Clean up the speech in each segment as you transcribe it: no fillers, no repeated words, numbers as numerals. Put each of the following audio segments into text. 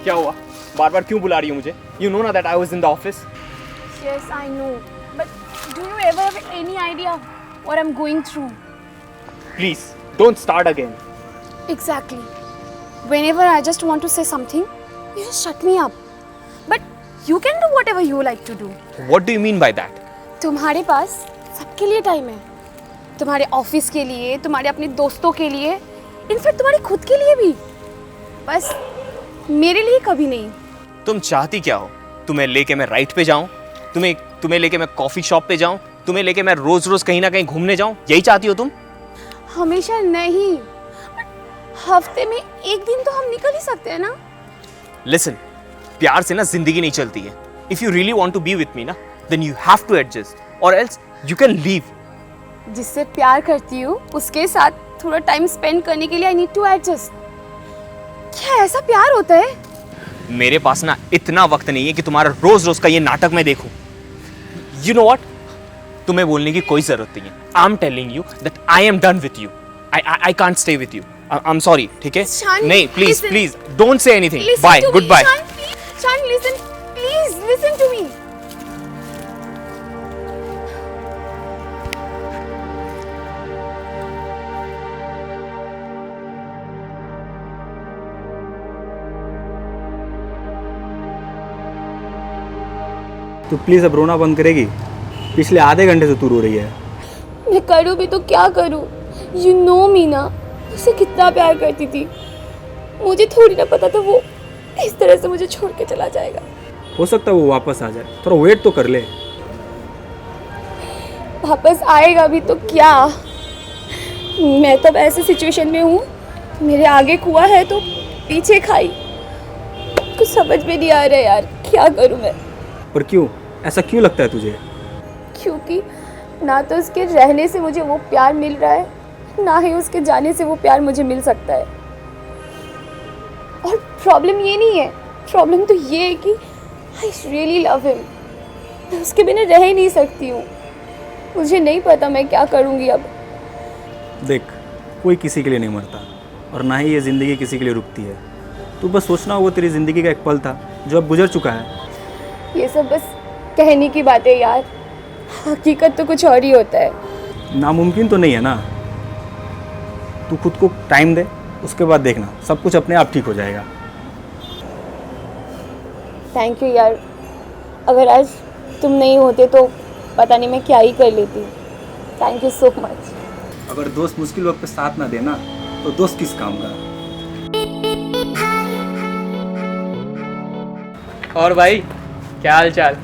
क्या हुआ? बार बार क्यों बुला रही हो मुझे? You know ना that I was in the office. Yes, I know. But do you ever have any idea what I'm going through? Please, don't start again. Exactly. Whenever I just want to say something, you just shut me up. But you can do whatever you like to do. What do you mean by that? तुम्हारे पास सबके लिए time है. तुम्हारे office के लिए, तुम्हारे अपने दोस्तों के लिए, इनफैक्ट तुम्हारे खुद के लिए भी. बस मेरे लिए कभी नहीं. तुम चाहती क्या हो? तुम्हें लेके मैं राइड पे जाऊं? तुम्हें लेके मैं कॉफी शॉप पे जाऊं? तुम्हें लेके मैं रोज रोज कहीं ना कहीं घूमने जाऊं? यही चाहती हो तुम? हमेशा नहीं. हफ्ते में एक दिन तो हम निकल ही सकते हैं ना. Listen, प्यार से ना जिंदगी नहीं चलती है. If you really want to be with me ना, then you have to adjust, or else you can leave. जिससे प्यार करती हूँ उसके साथ थोड़ा टाइम स्पेंड करने के लिए आई नीड टू एडजस्ट. क्या ऐसा प्यार होता है? मेरे पास ना इतना वक्त नहीं है कि तुम्हारा रोज रोज का ये नाटक मैं देखूं. You know what? तुम्हें बोलने की कोई जरूरत नहीं है. I'm telling you that I am done with you. I can't stay with you. I'm sorry. ठीक है? Shan, नहीं, please, listen. please, don't say anything. Listen Bye. to me, Goodbye. Shan, listen. Please listen to me. तो please अब रोना बंद करेगी? पिछले आधे घंटे से तू रो रही है. मैं करूँ भी तो क्या करूँ? You know me ना, उसे कितना प्यार करती थी. मुझे थोड़ी ना पता था वो इस तरह से मुझे छोड़ के चला जाएगा. हो सकता है वो वापस आ जाए. थोड़ा वेट तो कर ले. वापस आएगा भी तो क्या? मैं तब ऐसे सिचुएशन में हूँ, मेरे आगे कुआं है तो पीछे खाई. कुछ समझ में नहीं आ रहा यार, क्या करूँ मैं? पर क्यों? ऐसा क्यों लगता है तुझे? क्योंकि ना तो उसके रहने से मुझे वो प्यार मिल रहा है, ना ही उसके जाने से वो प्यार मुझे मिल सकता है. और प्रॉब्लम ये नहीं है, प्रॉब्लम तो ये है कि आई रियली लव हिम. मैं उसके बिना रह ही नहीं सकती हूँ. मुझे नहीं पता मैं क्या करूँगी अब. देख, कोई किसी के लिए नहीं मरता और ना ही ये ज़िंदगी किसी के लिए रुकती है. तू बस सोचना वो तेरी ज़िंदगी का एक पल था जो अब गुजर चुका है. ये सब बस कहने की बातें यार, हकीकत तो कुछ और ही होता है. नामुमकिन तो नहीं है ना. तू खुद को टाइम दे, उसके बाद देखना सब कुछ अपने आप ठीक हो जाएगा. थैंक यू यार. अगर आज तुम नहीं होते तो पता नहीं मैं क्या ही कर लेती. Thank you so much. अगर दोस्त मुश्किल वक्त पे साथ ना देना तो दोस्त किस काम का? और भाई, क्या हाल चाल?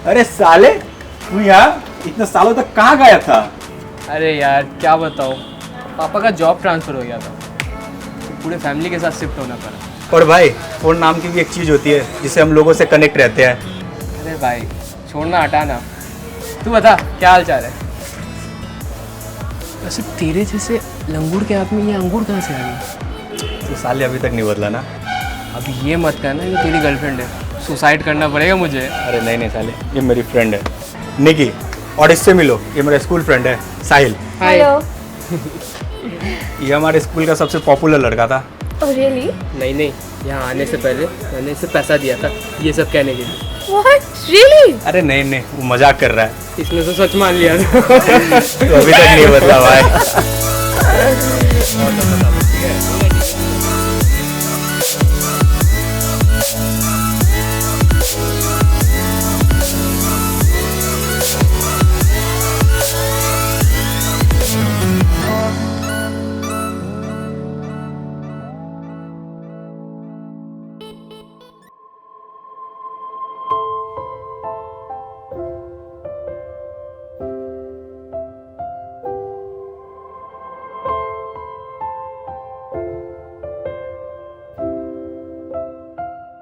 अरे साले, तू यहाँ इतने सालों तक कहाँ गया था? अरे यार क्या बताओ, पापा का जॉब ट्रांसफ़र हो गया था तो पूरे फैमिली के साथ शिफ्ट होना पड़ा. और भाई, फोन नाम की भी एक चीज़ होती है जिससे हम लोगों से कनेक्ट रहते हैं. अरे भाई छोड़ना हटाना. तू बता क्या हाल चाल है? वैसे तेरे जैसे लंगूर के हाथ में ये अंगूर कहाँ से आ गई? तो साले अभी तक नहीं बदला ना. अभी ये मत कहना ये तेरी गर्लफ्रेंड है. सुसाइड करना पड़ेगा मुझे. अरे नहीं साले, ये मेरी फ्रेंड है निकी. और इससे मिलो, ये मेरा स्कूल फ्रेंड है साहिल. हेलो. ये हमारे स्कूल का सबसे पॉपुलर लड़का था. Oh really? नहीं, यहाँ आने से पहले मैंने इसे पैसा दिया था ये सब कहने के लिए. व्हाट? रियली? अरे नहीं, वो मजाक कर रहा है. इसने तो सच मान लिया. तो अभी तक नहीं बदला भाई.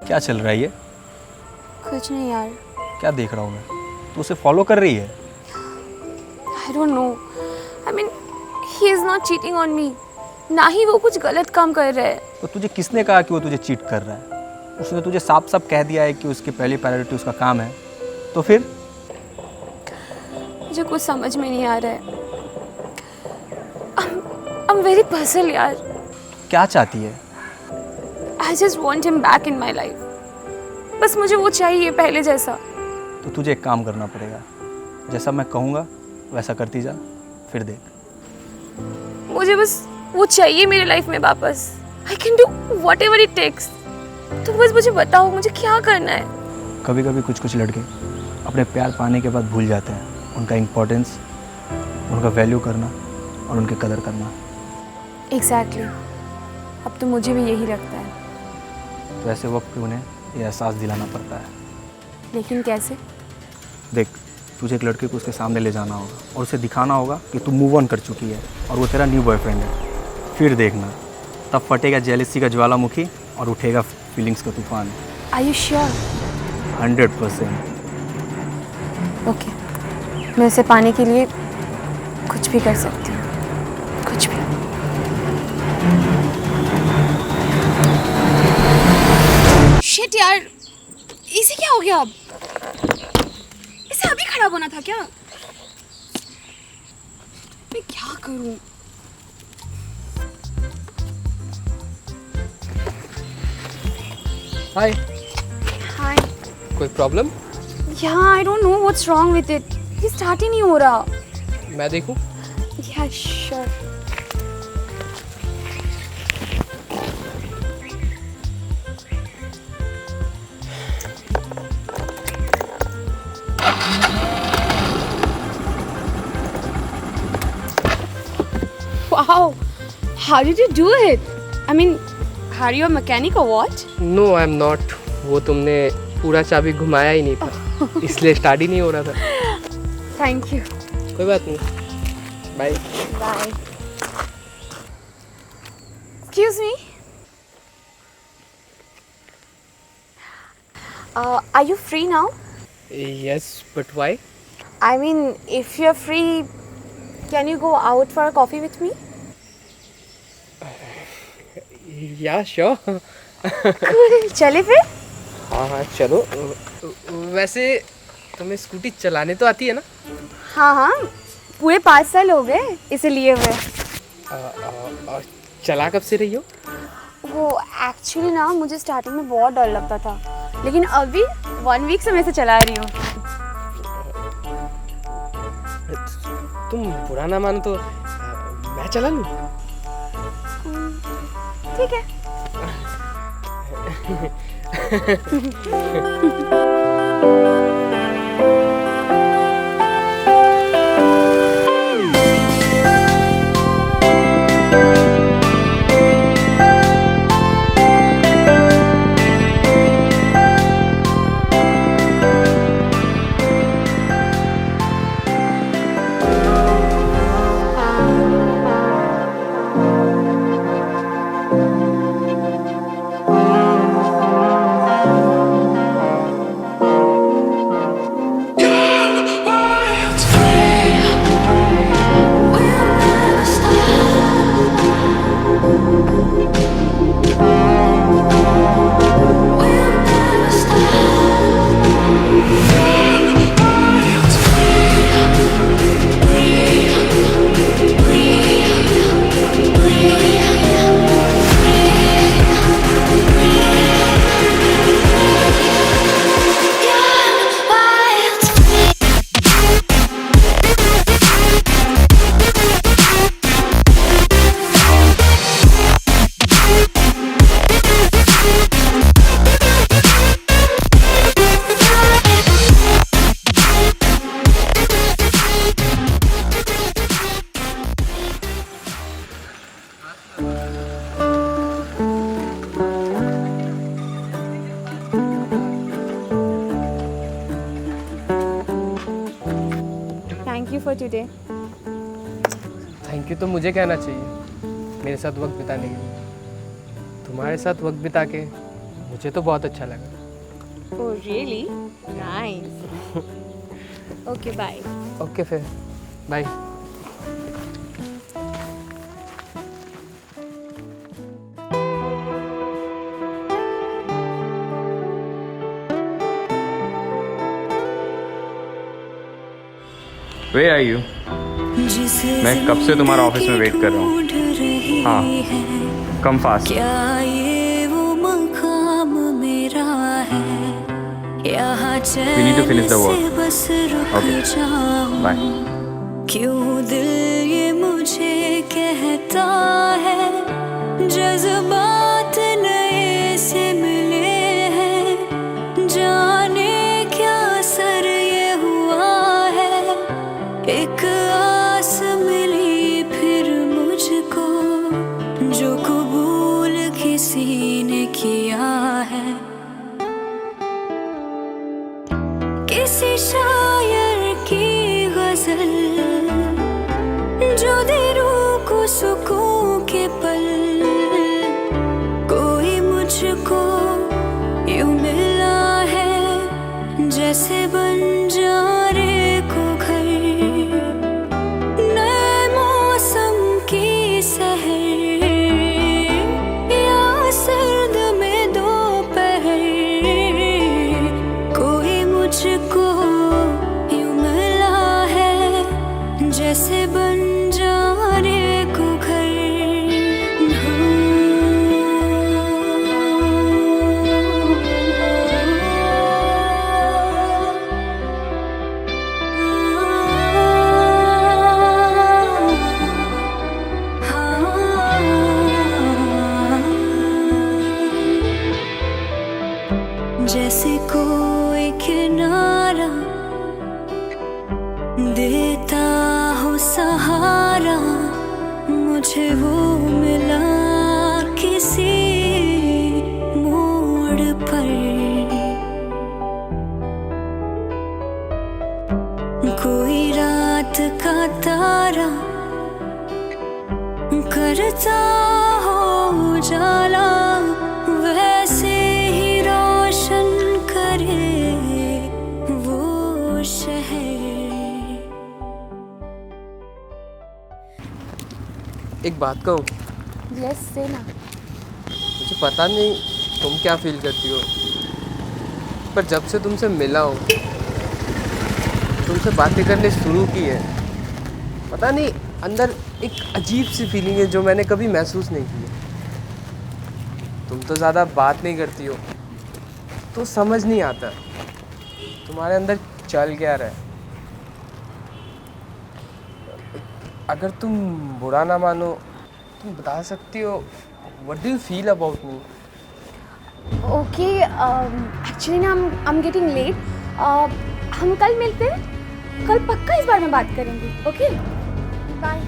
क्या चल रहा है ये? कुछ नहीं यार. क्या देख रहा हूँ मैं? तू उसे फॉलो कर रही है? I don't know. I mean, he is not cheating on me. ना ही वो कुछ गलत काम कर रहा है. तो तुझे किसने कहा कि वो तुझे चीट कर रहा है? उसने तुझे साफ साफ कह दिया है कि उसकी पहली प्रायोरिटी उसका काम है. तो फिर? मुझे कुछ समझ में नहीं आ रहा है. I'm very puzzled यार. क्या चाहती है? I just want him back in my life. बस मुझे वो चाहिए पहले जैसा. तो तुझे एक काम करना पड़ेगा, जैसा मैं कहूँगा वैसा करती जा, फिर देख. मुझे बस वो चाहिए मेरे लाइफ में वापस. I can do whatever it takes. तो बस मुझे बताओ मुझे क्या करना है. कभी कभी कुछ कुछ लड़के अपने प्यार पाने के बाद भूल जाते हैं उनका इम्पोर्टेंस, उनका वैल्यू करना और उनकी कदर करना. एग्जैक्टली. अब तो मुझे भी यही लगता है. तो ऐसे वक्त पे उन्हें ये एहसास दिलाना पड़ता है. लेकिन कैसे? देख, तुझे एक लड़के को उसके सामने ले जाना होगा और उसे दिखाना होगा कि तू मूव ऑन कर चुकी है और वो तेरा न्यू बॉयफ्रेंड है. फिर देखना, तब फटेगा जेलसी का ज्वालामुखी और उठेगा फीलिंग्स का तूफान. Are you sure? 100%. ओके, मैं उसे पाने के लिए कुछ भी कर सकती हूँ. कुछ भी. शिट यार, इसे क्या हो गया अब? इसे अभी खराब होना था क्या? मैं क्या करूँ? हाय. हाय. कोई problem? Yeah, I don't know what's wrong with it. ये स्टार्ट ही नहीं हो रहा. मैं देखूं? Yeah, sure. Wow, how did you do it? I mean, are you a mechanic or what? No I am not. वो तुमने पूरा चाबी घुमाया ही नहीं था, इसलिए स्टार्ट ही नहीं हो रहा था. Thank you. कोई बात नहीं. Bye. Bye. Excuse me. Are you free now? Yes, but why? I mean, if you're free, can you go out for a coffee with me? या श्योर. Cool. चले फिर? हाँ हाँ चलो. वैसे तुम्हें स्कूटी चलाने तो आती है ना? हाँ हाँ, पूरे 5 साल हो गए इसे लिए हुए. और चला कब से रही हो? वो एक्चुअली ना मुझे स्टार्टिंग में बहुत डर लगता था, लेकिन अभी 1 वीक से मैं इसे चला रही हूँ. तुम बुरा ना मानो तो मैं चला लूँ? ठीक है. Thank you for today. Thank you तो मुझे कहना चाहिए मेरे साथ वक्त बिताने के लिए. तुम्हारे साथ वक्त बिता के मुझे तो बहुत अच्छा लगा. Oh, really? Nice. Okay, bye. Okay फिर बाय. Where are you? मैं कब से तुम्हारा ऑफिस में वेट कर रहा हूँ. हाँ, कम फास्ट. क्या ये वो We need to finish the work. बस रुक Okay. जाऊं। Bye. क्यों दिल ये मुझे कहता है जज्बात नए से मिले हैं, जाने क्या असर ये हुआ है, एक आस मिली फिर मुझको जो कबूल किसी ने किया है। किसी शायर की गजल जो दे रूह को सुकून के पल, कोई मुझको यूं मिला है जैसे बंजारे को घर, नए मौसम की सहर या सर्द में दोपहर, कोई मुझको यूं मिला है जैसे बंजारे को घर। जैसे कोई किनारा देता हो सहारा, मुझे वो मिला किसी मोड़ पर, कोई रात का तारा करता हो उजाला, वैसे ही रोशन करे वो शहर। एक बात कहूँ, यस से ना। मुझे पता नहीं तुम क्या फील करती हो, पर जब से तुमसे मिला हूँ, तुमसे बातें करने शुरू की है, पता नहीं अंदर एक अजीब सी फीलिंग है जो मैंने कभी महसूस नहीं की है। तुम तो ज़्यादा बात नहीं करती हो तो समझ नहीं आता तुम्हारे अंदर चल क्या रहा है। अगर तुम बुरा ना मानो, तुम बता सकती हो what do you feel about me? Okay, actually ना आई एम गेटिंग लेट। हम कल मिलते हैं, कल पक्का इस बारे में बात करेंगे। Okay, bye.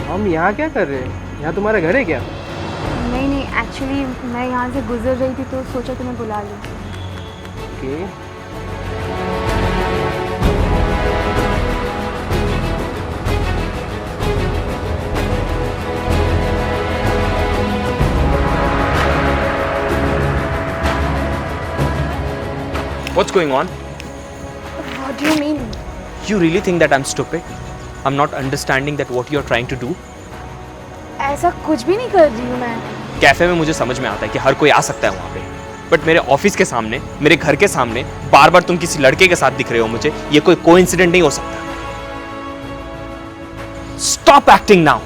हम यहाँ क्या कर रहे हैं? यहाँ तुम्हारा घर है क्या? नहीं नहीं, एक्चुअली मैं यहाँ से गुजर रही थी तो सोचा तुम्हें बुला लूँ। Okay. What's going on? What do you mean? You really think that I'm stupid? I'm not understanding that what you're trying to do? ऐसा कुछ भी नहीं कर रही हूँ मैं। कैफे में मुझे समझ में आता है कि हर कोई आ सकता है वहाँ पे, बट मेरे ऑफिस के सामने, मेरे घर के सामने बार बार तुम किसी लड़के के साथ दिख रहे हो मुझे, ये कोई कोइंसिडेंट नहीं हो सकता। Stop acting now.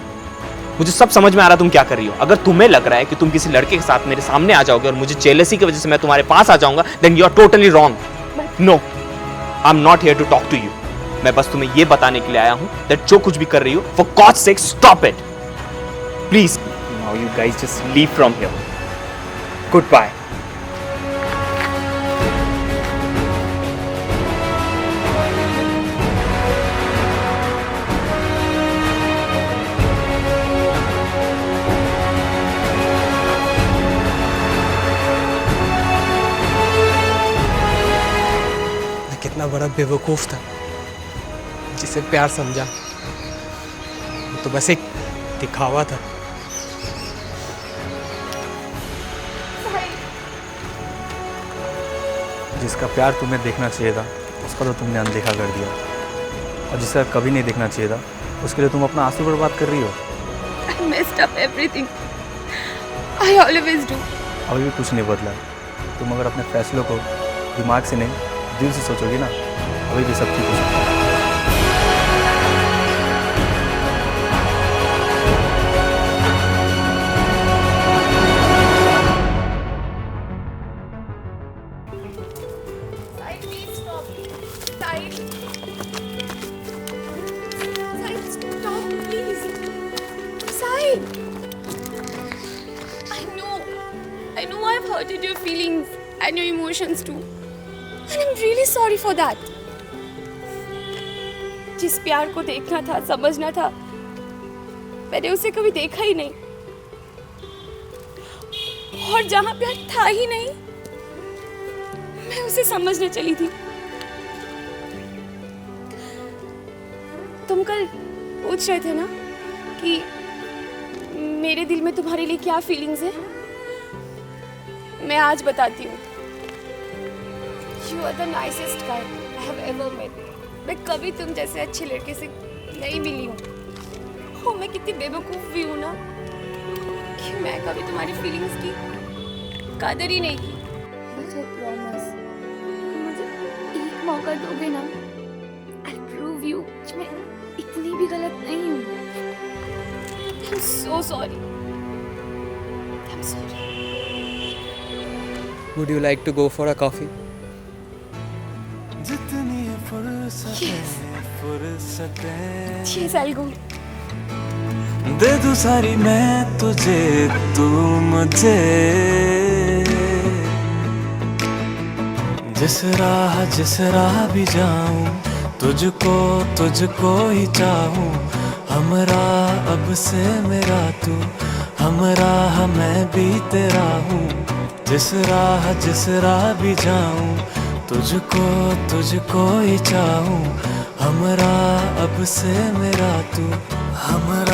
मुझे सब समझ में आ रहा तुम क्या कर रही हो। अगर तुम्हें लग रहा है कि तुम किसी लड़के के साथ मेरे सामने आ जाओगे और मुझे जेलसी की वजह से मैं तुम्हारे पास आ जाऊंगा, then you are totally wrong. No, I am not here to talk to you. मैं बस तुम्हें ये बताने के लिए आया हूं दैट जो कुछ भी कर रही हो, for god's sake stop it please. Now you guys just leave from here. Goodbye. कितना बड़ा बेवकूफ़ था जिसे प्यार समझा। वो तो बस एक दिखावा था। जिसका प्यार तुम्हें देखना चाहिए था उसका तो तुमने अनदेखा कर दिया, और जिसका कभी नहीं देखना चाहिए था उसके लिए तुम अपना आंसू बर्बाद कर रही हो। I messed up everything. I always do. अभी भी कुछ नहीं बदला, तुम अगर अपने फैसलों को दिमाग से नहीं दिल से सोचोगी ना, अभी भी सब ठीक हो सकता है। Sahil, please stop. Sahil. Sahil, stop, please. Sahil. I know I've hurted your feelings and your emotions too. And I'm really sorry for that. जिस प्यार को देखना था, समझना था, मैंने उसे कभी देखा ही नहीं। और जहां प्यार था ही नहीं, मैं उसे समझने चली थी। तुम कल पूछ रहे थे ना कि मेरे दिल में तुम्हारे लिए क्या फीलिंग्स है। मैं आज बताती हूँ। You are the nicest guy I have ever met. मैं कभी तुम जैसे अच्छे लड़के से नहीं मिली हूँ। और मैं कितनी बेवकूफ़ भी हूँ ना कि मैं कभी तुम्हारी फीलिंग्स की कदर ही नहीं की। But I promise, मुझे एक मौका दोगे ना, I'll prove you कि मैं इतनी भी गलत नहीं हूँ। I'm so sorry. I'm sorry. Would you like to go for a coffee? Yes, I'll go. दे दूं सारी मैं तुझे, तू मुझे। जिस राह भी जाऊं, तुझको ही चाहूं। हमरा अब से मेरा तू, हमरा मैं भी तेरा हूँ। जिस राह भी जाऊं, तुझको ही चाहूं। हमरा अब से मेरा तू, हमरा